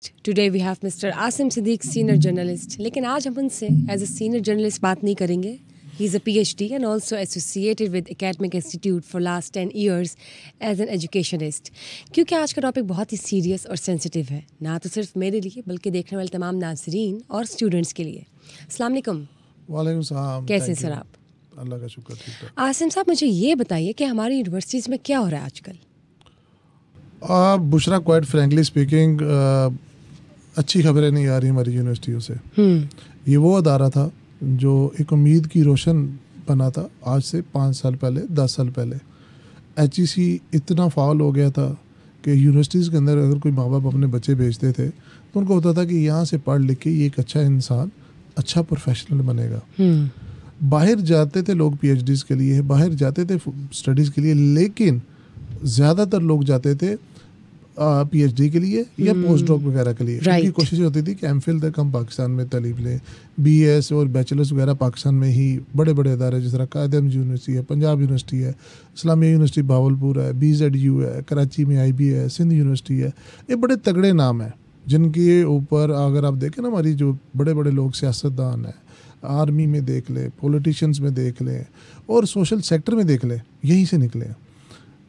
Today we have Mr. Asim Siddiq, senior journalist. लेकिन आज हम उनसे एज अ सीनियर जर्नलिस्ट बात नहीं करेंगे. He is a PhD and also associated with Academic Institute for last 10 years as an educationist. क्योंकि आज का टॉपिक बहुत ही सीरियस और सेंसिटिव है, ना तो सिर्फ मेरे लिए बल्कि देखने वाले तमाम नाज़रीन और स्टूडेंट्स के लिए. अस्सलाम वालेकुम. वालेकुम सलाम. कैसे सर आप? अल्लाह का शुक्र, ठीक है. आसिम साहब, मुझे ये बताइए कि हमारी यूनिवर्सिटीज़ में क्या हो रहा है आजकल? बुशरा, क्वाइट फ्रैंकली स्पीकिंग, अच्छी खबरें नहीं आ रही हमारी यूनिवर्सिटियों से. ये वो अदारा था जो एक उम्मीद की रोशन बना था आज से 5 साल पहले, 10 साल पहले. HEC इतना फाउल हो गया था कि यूनिवर्सिटीज़ के अंदर अगर कोई माँ बाप अपने बच्चे भेजते थे तो उनको होता था कि यहाँ से पढ़ लिख के ये एक अच्छा इंसान, अच्छा प्रोफेशनल बनेगा. बाहर जाते थे लोग PhDs के लिए, बाहर जाते थे स्टडीज़ के लिए, लेकिन ज़्यादातर लोग जाते थे PhD के लिए या पोस्ट डॉक वगैरह के लिए. उनकी कोशिश होती थी कि MPhil तक हम पाकिस्तान में तालीम लें. BS और बैचलर्स वगैरह पाकिस्तान में ही बड़े बड़े अदारे जिस तरह कायद-ए-हिंद यूनिवर्सिटी है, पंजाब यूनिवर्सिटी है, इस्लामिया यूनिवर्सिटी भावलपुर है, BZU है, कराची में IB है, सिंध यूनिवर्सिटी है. ये बड़े तगड़े नाम हैं जिनके ऊपर अगर आप देखें ना, हमारी जो बड़े बड़े लोग सियासतदान हैं, आर्मी में देख लें, पॉलिटिशियंस में देख लें और सोशल सेक्टर में देख लें, यहीं से निकले.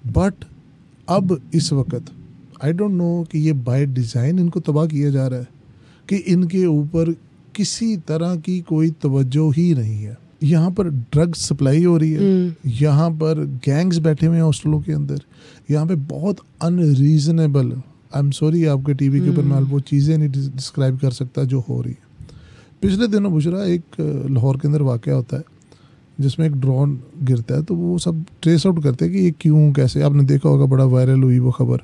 बट अब इस वक्त आई डोंट नो कि ये बाय डिज़ाइन इनको तबाह किया जा रहा है कि इनके ऊपर किसी तरह की कोई तवज्जो ही नहीं है. यहाँ पर ड्रग्स सप्लाई हो रही है, यहाँ पर गैंग्स बैठे हुए हैं हॉस्टलों के अंदर, यहाँ पे बहुत अनरीजनेबल, आई एम सॉरी आपके टीवी के ऊपर मैं वो चीज़ें नहीं डिस्क्राइब कर सकता जो हो रही है. पिछले दिनों बुशरा एक लाहौर के अंदर वाक़या होता है जिसमें एक ड्रोन गिरता है, तो वो सब ट्रेस आउट करते हैं कि ये क्यों, कैसे. आपने देखा होगा, बड़ा वायरल हुई वो खबर.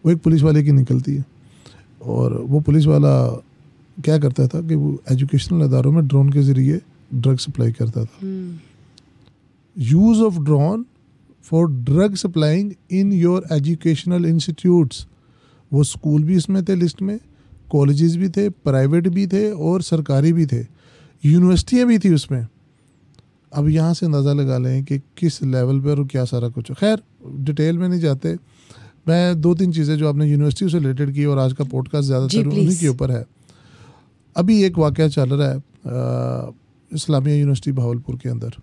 वो एक पुलिस वाले की निकलती है और वो पुलिस वाला क्या करता था कि वो एजुकेशनल अदारों में ड्रोन के ज़रिए ड्रग सप्लाई करता था. Use of drone for drug supplying in your educational institutes. वो स्कूल भी इसमें थे लिस्ट में, कॉलेजेस भी थे, प्राइवेट भी थे और सरकारी भी थे, यूनिवर्सिटियाँ भी थी उसमें. अब यहाँ से अंदाज़ा लगा लें कि किस लेवल पर और क्या सारा कुछ. खैर, डिटेल में नहीं जाते. मैं 2-3 चीज़ें जो आपने यूनिवर्सिटी से रिलेटेड की और आज का पॉडकास्ट ज़्यादातर उन्हीं के ऊपर है. अभी एक वाक़या चल रहा है इस्लामिया यूनिवर्सिटी भावलपुर के अंदर.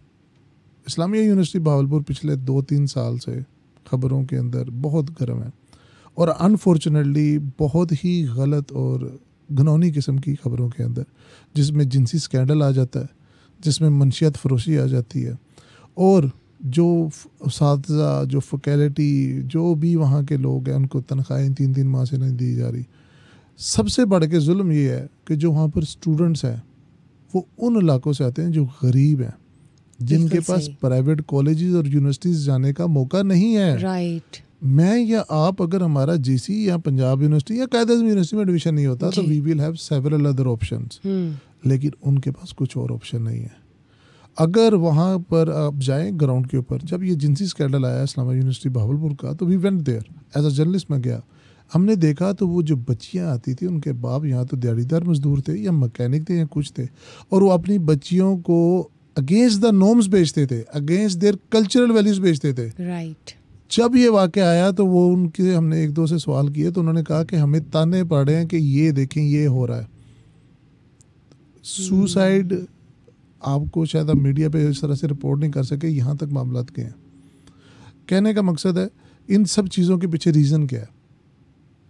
इस्लामिया यूनिवर्सिटी भावलपुर पिछले 2-3 साल से ख़बरों के अंदर बहुत गर्म है और अनफॉर्चुनेटली बहुत ही गलत और घिनौनी किस्म की ख़बरों के अंदर, जिसमें जिनसी स्कैंडल आ जाता है, जिसमें मनशियत फरोशी आ जाती है और जो उस्ताज़ा, जो फैकल्टी, जो भी वहाँ के लोग हैं, उनको तनख्वाहें 3-3 माह से नहीं दी जा रही. सबसे बढ़ के जुल्म ये है कि जो वहाँ पर स्टूडेंट्स हैं वो उन इलाकों से आते हैं जो गरीब हैं, जिनके पास प्राइवेट कॉलेजेस और यूनिवर्सिटीज़ जाने का मौका नहीं है. राइट. मैं या आप, अगर हमारा JC या पंजाब यूनिवर्सिटी या कायद-ए-हिंद यूनिवर्सिटी में एडमिशन नहीं होता तो we will have several other options. लेकिन उनके पास कुछ और ऑप्शन नहीं है. अगर वहाँ पर आप जाएं ग्राउंड के ऊपर, जब ये जिनसी स्कैंडल आया इस्लामिया यूनिवर्सिटी भावलपुर का, तो we went there as a journalist. में गया, हमने देखा तो वो जो बच्चियाँ आती थी, उनके बाप यहाँ तो दिहाड़ीदार मजदूर थे या मैकेनिक थे या कुछ थे, और वो अपनी बच्चियों को अगेंस्ट द नॉर्म्स बेचते थे, अगेंस्ट देयर कल्चरल वैल्यूज बेचते थे. राइट. जब ये वाक़या आया तो वो उनके, हमने 1-2 से सवाल किए तो उन्होंने कहा कि हमें ताने पड़ रहे हैं कि ये देखें ये हो रहा है. सुसाइड आपको शायद आप मीडिया पे इस तरह से रिपोर्ट नहीं कर सके, यहाँ तक मामला के हैं. कहने का मकसद है, इन सब चीज़ों के पीछे रीज़न क्या है?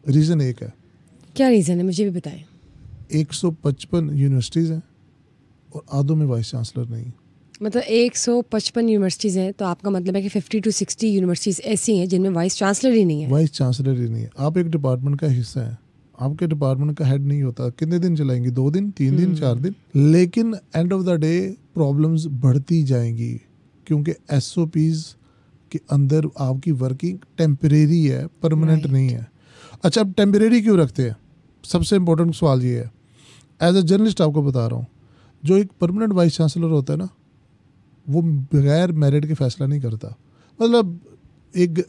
रीज़न एक है. क्या रीज़न है, मुझे भी बताएं. 155 यूनिवर्सिटीज़ हैं और आधों में वाइस चांसलर नहीं. मतलब 155 यूनिवर्सिटीज़ हैं, तो आपका मतलब है कि 50 to 60 यूनिवर्सिटीज़ ऐसी हैं जिनमें वाइस चांसलर ही नहीं है. वाइस चांसलर ही नहीं है. आप एक डिपार्टमेंट का हिस्सा हैं, आपके डिपार्टमेंट का हेड नहीं होता. कितने दिन चलाएंगे? 2 दिन, 3 दिन, 4 दिन. लेकिन end of the day problems बढ़ती जाएंगी क्योंकि SOPs के अंदर आपकी वर्किंग टेम्परेरी है, परमानेंट नहीं है. अच्छा, अब टेम्परेरी क्यों रखते हैं? सबसे इम्पोर्टेंट सवाल ये है. एज अ जर्नलिस्ट आपको बता रहा हूँ, जो एक परमानेंट वाइस चांसलर होता है ना, वो बगैर मेरिट के फैसला नहीं करता. मतलब एक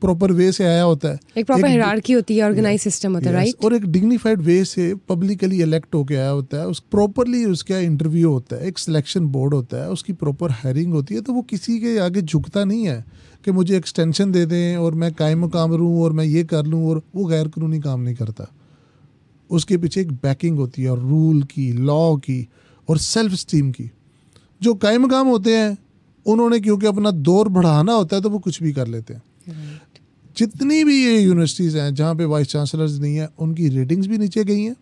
प्रॉपर वे से आया होता है, एक प्रॉपर हायरार्की होती है, ऑर्गेनाइज सिस्टम होता है, राइट. और एक डिग्निफाइड वे से पब्लिकली इलेक्ट होके आया होता है. उस प्रॉपरली उसका इंटरव्यू होता है, एक सिलेक्शन बोर्ड होता है, उसकी प्रॉपर हायरिंग होती है. तो वो किसी के आगे झुकता नहीं है कि मुझे एक्सटेंशन दे दें और मैं कायम मकाम रहूँ और मैं ये कर लूँ, और वो गैर कानूनी काम नहीं करता. उसके पीछे एक बैकिंग होती है, और रूल की, लॉ की, और सेल्फ स्टीम की। जो कायम काम होते हैं उन्होंने क्योंकि अपना दौर बढ़ाना होता है तो वो कुछ भी कर लेते हैं। Right. जितनी भी ये यूनिवर्सिटीज़ हैं जहाँ पे वाइस चांसलर्स नहीं है, उनकी रेटिंग्स भी नीचे गई हैं,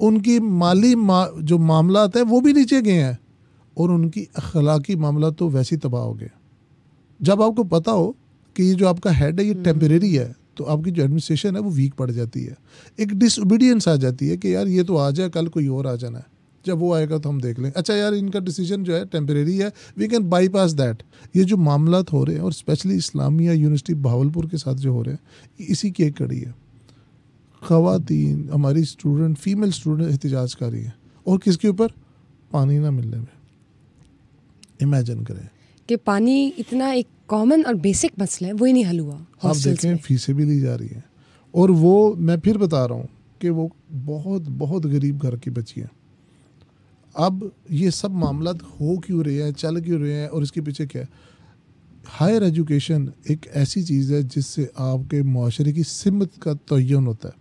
उनकी माली जो मामला है वो भी नीचे गए हैं, और उनकी अखलाकी मामला तो वैसे ही तबाह हो गए। जब आपको पता हो कि ये जो आपका हेड है ये टेम्परेरी है, तो आपकी जो एडमिनिस्ट्रेशन है वो वीक पड़ जाती है, एक डिसओबीडियंस आ जाती है कि यार ये तो आ जाए, कल कोई और आ जाना है, जब वो आएगा तो हम देख लें, अच्छा यार इनका डिसीजन जो है टेम्परेरी है, वी कैन बाईपास दैट। ये जो मामला हो रहे हैं, और स्पेशली इस्लामिया यूनिवर्सिटी बहावलपुर के साथ जो हो रहे हैं, ये इसी की एक कड़ी है। ख़वातीन हमारी स्टूडेंट, फीमेल स्टूडेंट एहतिजाज कर रही है, और किसके ऊपर? पानी ना मिलने में। इमेजिन करें कि पानी इतना एक कॉमन और बेसिक मसला है, वो ही नहीं हल हुआ। आप देखें फीसें भी ली जा रही हैं, और वो मैं फिर बता रहा हूँ कि वो बहुत बहुत गरीब घर की बच्ची हैं। अब ये सब मामला हो क्यों रहे हैं, चल क्यों रहे हैं, और इसके पीछे क्या है? हायर एजुकेशन एक ऐसी चीज़ है जिससे आपके मुआशरे की सिमत का तयन होता है।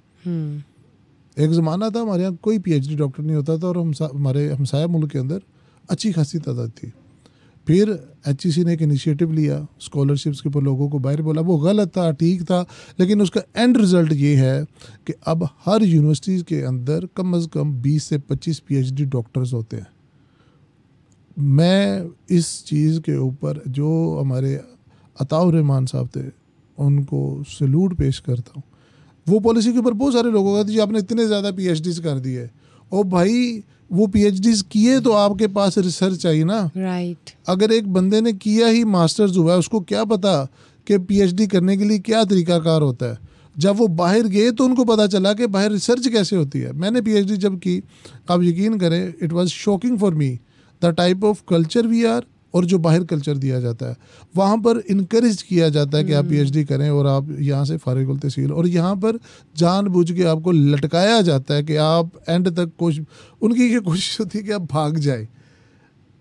एक ज़माना था हमारे यहाँ कोई PhD डॉक्टर नहीं होता था, और हमारे हमसाया मुल्क के अंदर अच्छी खासी तादाद थी। फिर HEC ने एक इनिशिएटिव लिया स्कॉलरशिप्स के ऊपर, लोगों को बाहर बोला, वो गलत था, ठीक था, लेकिन उसका एंड रिज़ल्ट ये है कि अब हर यूनिवर्सिटीज़ के अंदर कम अज़ कम 20 से 25 PhD डॉक्टर्स होते हैं। मैं इस चीज़ के ऊपर जो हमारे अताउर रहमान साहब थे उनको सैल्यूट पेश करता हूँ। वो पॉलिसी के ऊपर बहुत सारे लोगों का जी आपने इतने ज़्यादा PhDs कर दिए, और भाई वो PhDs किए तो आपके पास रिसर्च चाहिए ना। राइट। अगर एक बंदे ने किया ही मास्टर्स हुआ है, उसको क्या पता कि PhD करने के लिए क्या तरीकाकार होता है। जब वो बाहर गए तो उनको पता चला कि बाहर रिसर्च कैसे होती है। मैंने PhD जब की, आप यकीन करें, it was shocking for me the type of culture we are, और जो बाहर कल्चर दिया जाता है। वहाँ पर इनकरेज किया जाता है कि आप PhD करें और आप यहाँ से फारिगुल तहसील, और यहाँ पर जानबूझ के आपको लटकाया जाता है कि आप एंड तक उनकी ये कोशिश होती है कि आप भाग जाए।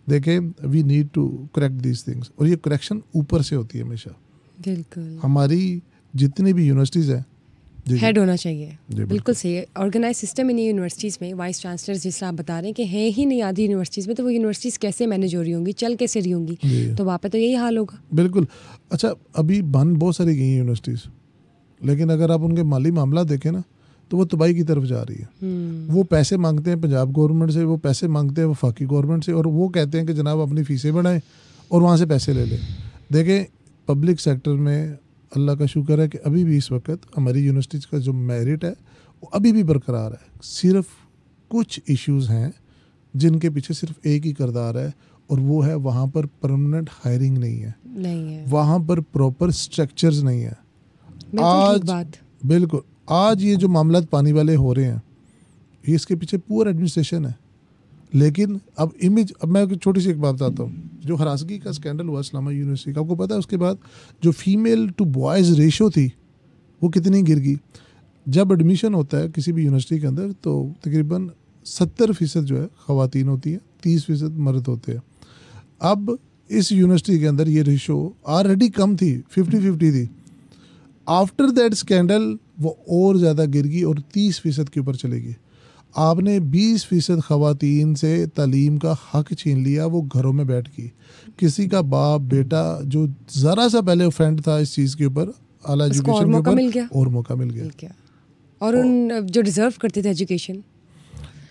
देखें, we need to correct these things, और ये करेक्शन ऊपर से होती है हमेशा। बिल्कुल। हमारी जितनी भी यूनिवर्सिटीज़ हैं, हेड होना चाहिए। बिल्कुल सही है। ऑर्गेनाइज सिस्टम इन यूनिवर्सिटीज़ में वाइस चांसलर्स जिस आप बता रहे हैं कि है ही नहीं आधी यूनिवर्सिटीज़ में, तो वो यूनिवर्सिटीज़ कैसे मैनेज हो रही होंगी, चल कैसे रही होंगी, तो वहाँ पे तो यही हाल होगा। बिल्कुल। अच्छा, अभी बन बहुत सारी गई हैं यूनिवर्सिटीज़, लेकिन अगर आप उनके माली मामला देखें ना, तो वो तबाही की तरफ जा रही है। वो पैसे मांगते हैं पंजाब गवर्नमेंट से, वो पैसे मांगते हैं वफाकी गवर्नमेंट से, और वो कहते हैं कि जनाब अपनी फ़ीसें बढ़ाएं और वहाँ से पैसे ले लें। देखें, पब्लिक सेक्टर में अल्लाह का शुक्र है कि अभी भी इस वक्त हमारी यूनिवर्सिटीज़ का जो मेरिट है वो अभी भी बरकरार है। सिर्फ कुछ इश्यूज़ हैं जिनके पीछे सिर्फ एक ही किरदार है, और वो है वहाँ पर परमानेंट हायरिंग नहीं है, वहाँ पर प्रॉपर स्ट्रक्चर्स नहीं है। बिल्कुल आज ये जो मामला पानी वाले हो रहे हैं, ये इसके पीछे पूरा एडमिनिस्ट्रेशन है। लेकिन अब मैं छोटी सी एक बात बताता हूँ। जो हरासगी का स्कैंडल हुआ इस्लामिया यूनिवर्सिटी का, आपको पता है उसके बाद जो फीमेल टू बॉयज़ रेशो थी वो कितनी गिर गई। जब एडमिशन होता है किसी भी यूनिवर्सिटी के अंदर तो तकरीबन 70% जो है ख़वातीन होती हैं, 30% मर्द होते हैं। अब इस यूनिवर्सिटी के अंदर ये रेशो ऑलरेडी कम थी, 50-50 थी। आफ्टर दैट स्कैंडल वो और ज़्यादा गिर गई और 30% के ऊपर चलेगी। आपने 20% ख़वातीन से तालीम का हक छीन लिया, वो घरों में बैठ गई। किसी का बाप बेटा जो ज़रा सा पहले ऑफेंड था इस चीज़ के ऊपर, आला एजुकेशन के ऊपर, और मौका मिल गया। और उन जो डिज़र्व करते थे एजुकेशन,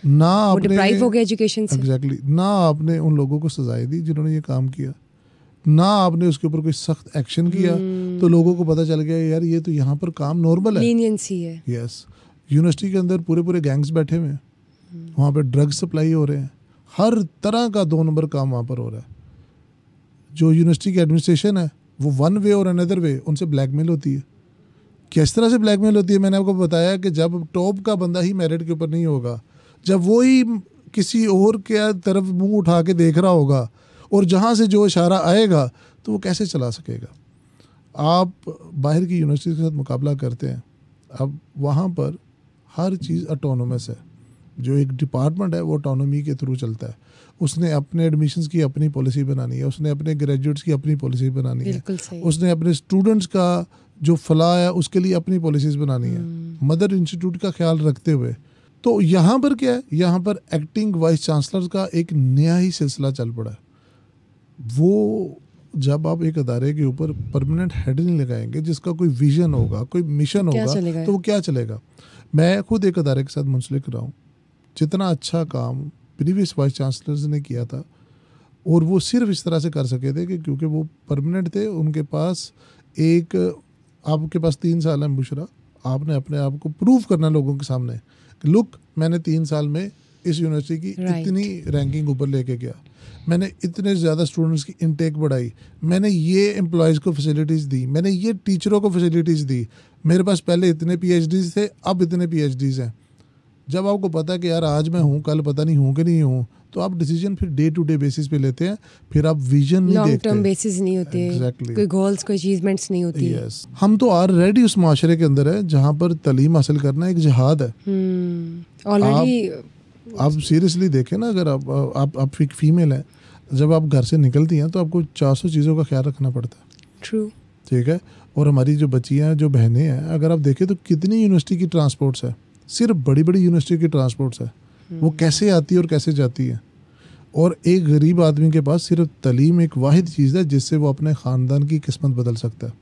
ना आपने डिप्राइव हो गया एजुकेशन से। एग्जैक्टली, ना आपने उन लोगों को सजाएं दी जिन्होंने ये काम किया, ना आपने उसके ऊपर कोई सख्त एक्शन किया। तो लोगों को पता चल गया यार ये तो यहाँ पर काम नॉर्मल है, लीनियंसी है। यस, यूनिवर्सिटी के अंदर पूरे गैंग्स बैठे हुए हैं, वहाँ पे ड्रग सप्लाई हो रहे हैं, हर तरह का 2 नंबर काम वहाँ पर हो रहा है। जो यूनिवर्सिटी की एडमिनिस्ट्रेशन है वो वन वे और अनदर वे उनसे ब्लैकमेल होती है। किस तरह से ब्लैकमेल होती है मैंने आपको बताया कि जब टॉप का बंदा ही मेरिट के ऊपर नहीं होगा, जब वो ही किसी और के तरफ मुंह उठा के देख रहा होगा और जहाँ से जो इशारा आएगा तो वो कैसे चला सकेगा। आप बाहर की यूनिवर्सिटी के साथ मुकाबला करते हैं, अब वहाँ पर हर चीज़ ऑटोनोमस है। जो एक डिपार्टमेंट है वो ऑटोनॉमी के थ्रू चलता है। उसने अपने एडमिशन्स की अपनी पॉलिसी बनानी है, उसने अपने ग्रेजुएट्स की अपनी पॉलिसी बनानी है, उसने अपने स्टूडेंट्स का जो फलाह है उसके लिए अपनी पॉलिसीज़ बनानी है, मदर इंस्टीट्यूट का ख्याल रखते हुए। तो यहाँ पर क्या है, यहाँ पर एक्टिंग वाइस चांसलर का एक नया ही सिलसिला चल पड़ा है। वो जब आप एक अदारे के ऊपर परमानेंट हेड नहीं लगाएंगे, जिसका कोई विजन होगा, कोई मिशन क्या होगा, चलेगा? तो वो क्या चलेगा। मैं खुद एक अदारे के साथ मुंसलिक रहा हूँ, जितना अच्छा काम प्रीवियस वाइस चांसलर्स ने किया था, और वो सिर्फ इस तरह से कर सके थे कि क्योंकि वो परमानेंट थे, उनके पास एक, आपके पास 3 साल है बुशरा, आपने अपने आप को प्रूव करना लोगों के सामने कि लुक, मैंने 3 साल में इस यूनिवर्सिटी की इतनी रैंकिंग ऊपर लेके गया, मैंने इतने ज़्यादा स्टूडेंट्स की इनटेक बढ़ाई, मैंने ये एम्प्लॉयज़ को फैसिलिटीज़ दी, मैंने ये टीचरों को फैसिलिटीज़ दी, मेरे पास पहले इतने पीएचडीज़ थे, अब इतने पीएचडीज़ हैं। जब आपको पता है कि यार आज मैं हूँ, कल पता नहीं हूँ कि नहीं हूँ, तो आप डिसीजन फिर डे टू डे बेसिस पे लेते हैं, फिर आप विजन नहीं देखते, लॉन्ग टर्म बेसिस नहीं होते, Exactly. कोई गोल्स, कोई अचीवमेंट्स नहीं होती। यस, हम तो ऑलरेडी उस माशरे के अंदर है जहाँ पर तालीम हासिल करना एक जिहाद है। ऑलरेडी आप सीरियसली देखें ना, अगर आप एक फीमेल हैं, जब आप घर से निकलती हैं तो आपको 400 चीज़ों का ख्याल रखना पड़ता है। ट्रू। ठीक है, और हमारी जो बच्चियाँ हैं, जो बहनें हैं, अगर आप देखें तो कितनी यूनिवर्सिटी की ट्रांसपोर्ट्स है, सिर्फ बड़ी बड़ी यूनिवर्सिटी की ट्रांसपोर्ट्स है, वो कैसे आती है और कैसे जाती है। और एक गरीब आदमी के पास सिर्फ तालीम एक वाहिद चीज़ है जिससे वो अपने ख़ानदान की किस्मत बदल सकता है।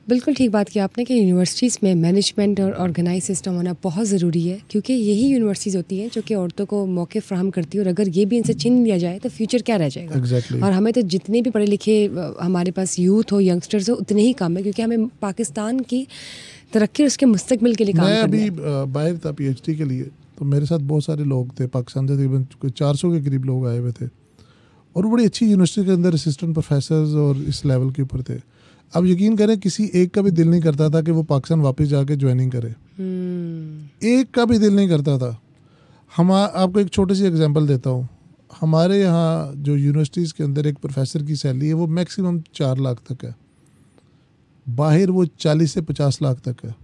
बिल्कुल ठीक बात की आपने कि यूनिवर्सिटीज़ में मैनेजमेंट और ऑर्गेनाइज सिस्टम होना बहुत ज़रूरी है, क्योंकि यही यूनिवर्सिटीज़ होती हैं जो कि औरतों को मौके फ्राहम करती है, और अगर ये भी इनसे छीन लिया जाए तो फ्यूचर क्या रह जाएगा। Exactly. और हमें तो जितने भी पढ़े लिखे हमारे पास यूथ हो, यंगस्टर्स हो, उतने ही कम है, क्योंकि हमें पाकिस्तान की तरक्की और उसके मुस्तकबिल के लिए काम मैं करना अभी है। बाहर था पीएचडी के लिए, तो मेरे साथ बहुत सारे लोग थे, पाकिस्तान से तकरीबन 400 के करीब लोग आए हुए थे, और बड़ी अच्छी यूनिवर्सिटी के अंदर असिस्टेंट प्रोफेसर्स और इस लेवल के ऊपर थे। अब यकीन करें, किसी एक का भी दिल नहीं करता था कि वो पाकिस्तान वापस जाके ज्वाइनिंग करे, एक का भी दिल नहीं करता था। हम आपको एक छोटी सी एग्जांपल देता हूँ। हमारे यहाँ जो यूनिवर्सिटीज़ के अंदर एक प्रोफेसर की सैलरी है वो मैक्सिमम 4 लाख तक है, बाहर वो 40 से 50 लाख तक है।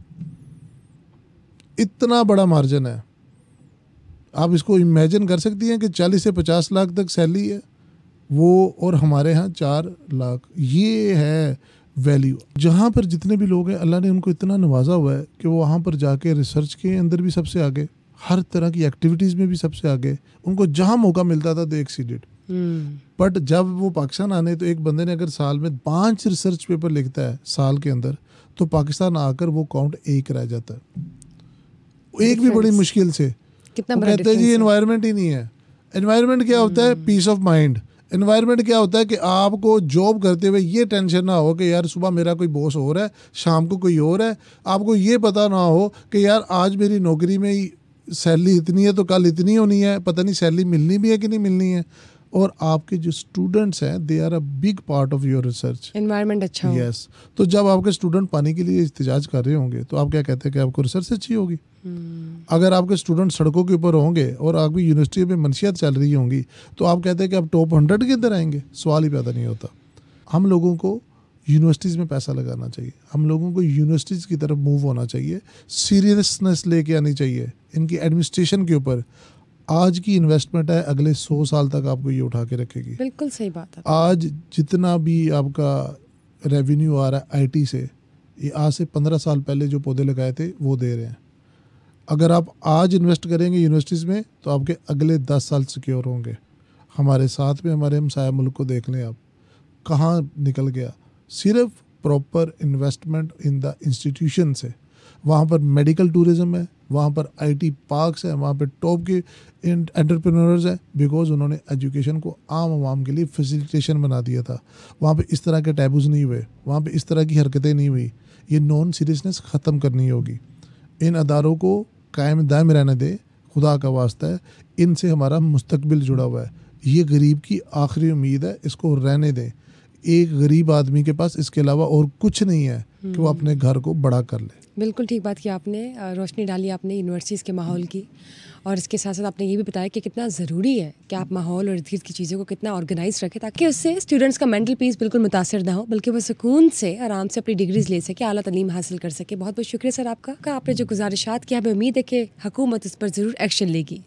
इतना बड़ा मार्जिन है, आप इसको इमेजिन कर सकती हैं कि 40 से 50 लाख तक सैलरी है वो, और हमारे यहाँ 4 लाख। ये है वैल्यू। जहाँ पर जितने भी लोग हैं, अल्लाह ने उनको इतना नवाजा हुआ है कि वो वहाँ पर जाके रिसर्च के अंदर भी सबसे आगे, हर तरह की एक्टिविटीज़ में भी सबसे आगे, उनको जहाँ मौका मिलता था तो एक्सीडेड। बट जब वो पाकिस्तान आने, तो एक बंदे ने अगर साल में 5 रिसर्च पेपर लिखता है साल के अंदर, तो पाकिस्तान आकर वो काउंट 1 रह जाता है, एक भी बड़ी मुश्किल से। कितना वो बड़ा कहते हैं जी एनवायरनमेंट ही नहीं है। एनवायरनमेंट क्या होता है? Piece of mind. एनवायरनमेंट क्या होता है कि आपको जॉब करते हुए ये टेंशन ना हो कि यार सुबह मेरा कोई बॉस और है, शाम को कोई और है। आपको ये पता ना हो कि यार आज मेरी नौकरी में सैलरी इतनी है तो कल इतनी होनी है, पता नहीं सैलरी मिलनी भी है कि नहीं मिलनी है। और आपके जो स्टूडेंट्स हैं, they are a big part of your research. Environment अच्छा हो। यस, तो जब आपके स्टूडेंट पानी के लिए इस्तेजाज कर रहे होंगे तो आप क्या कहते हैं कि आपको रिसर्च अच्छी होगी। अगर आपके स्टूडेंट सड़कों के ऊपर होंगे और आपकी यूनिवर्सिटी में मनशियात चल रही होंगी तो आप कहते हैं कि आप टॉप 100 के अंदर आएंगे। सवाल ही पैदा नहीं होता। हम लोगों को यूनिवर्सिटीज़ में पैसा लगाना चाहिए, हम लोगों को यूनिवर्सिटीज़ की तरफ मूव होना चाहिए, सीरियसनेस लेके आनी चाहिए इनकी एडमिनिस्ट्रेशन के ऊपर। आज की इन्वेस्टमेंट है, अगले 100 साल तक आपको ये उठा के रखेगी। बिल्कुल सही बात है। आज जितना भी आपका रेवेन्यू आ रहा है आईटी से, ये आज से 15 साल पहले जो पौधे लगाए थे वो दे रहे हैं। अगर आप आज इन्वेस्ट करेंगे यूनिवर्सिटीज़ में तो आपके अगले 10 साल सिक्योर होंगे। हमारे साथ में हमारे हमसाया मुल्क को देख लें आप, कहाँ निकल गया। सिर्फ proper investment in the institution से। वहाँ पर मेडिकल टूरिज़म है, वहाँ पर आईटी पार्क्स है, वहाँ पर टॉप के एंटरप्रेन्योर्स हैं, बिकॉज उन्होंने एजुकेशन को आम आवाम के लिए फैसिलिटेशन बना दिया था। वहाँ पे इस तरह के टैबूज़ नहीं हुए, वहाँ पे इस तरह की हरकतें नहीं हुई। ये नॉन सीरियसनेस ख़त्म करनी होगी। इन अदारों को कायम दायम रहने दे, खुदा का वास्ता है। इनसे हमारा मुस्तकबिल जुड़ा हुआ है। ये गरीब की आखिरी उम्मीद है, इसको रहने दें। एक गरीब आदमी के पास इसके अलावा और कुछ नहीं है कि वो अपने घर को बड़ा कर ले। बिल्कुल ठीक बात की आपने, रोशनी डाली आपने यूनिवर्सिटीज़ के माहौल की, और इसके साथ साथ आपने ये भी बताया कि कितना ज़रूरी है कि आप माहौल और इर्द-गिर्द की चीज़ों को कितना ऑर्गेनाइज रखें, ताकि उससे स्टूडेंट्स का मेंटल पीस बिल्कुल मुतासर ना हो, बल्कि वो सुकून से आराम से अपनी डिग्रीज ले सके, आला तालीम हासिल कर सके। बहुत बहुत शुक्रिया सर आपका। आपने जो गुजारिशात की, हमें उम्मीद है कि हुकूमत इस पर ज़रूर एक्शन लेगी।